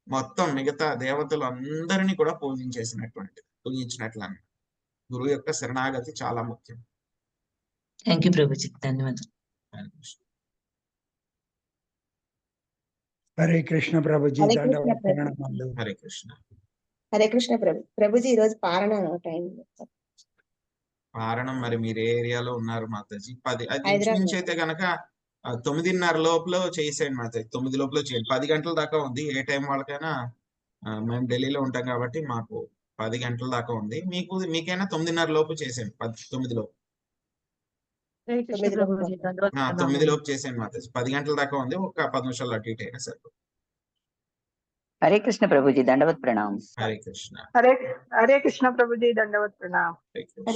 మొత్తం మిగతా దేవతలు అందరినీ కూడా పూజించినట్లు. గురువు యొక్క శరణాగతి చాలా ముఖ్యం.
Thank you Prabhuji. ధన్యవాదాలు.
హరే కృష్ణ ప్రభుజీ.
హరే కృష్ణ
దండవత్
ప్రభు.
ప్రణామాలు.
హరే కృష్ణ.
హరే కృష్ణ ప్రభుజీ ఈ రోజు పారణ టైం
కారణం మరి మీరు ఏ ఏరియాలో ఉన్నారు మాతాజీ? అది
హైదరాబాద్.
ఇంచుమించు అయితే గనక 9:30 లోపల చేసేయండి మాతాజీ. 9 లోపల చేయండి. 10 గంటల దాకా ఉంది. ఏ టైం వాళ్ళకైనా మేము ఢిల్లీలో ఉంటాం కాబట్టి మాకు 10 గంటల దాకా ఉంది. మీకైనా 9:30 లోపు చేసేయండి. 9 లోపు. 9 లోపు చేసేయండి మాతాజీ. 10 గంటల దాకా ఉంది. ఒక 10 నిమిషాలు అటు ఇటు అయినా సరిపోతుంది.
हरे कृष्ण प्रभु जी, दंडवत प्रणाम।
हरे कृष्ण।
हरे कृष्ण प्रभु जी, दंडवत प्रणाम।
हरे कृष्ण।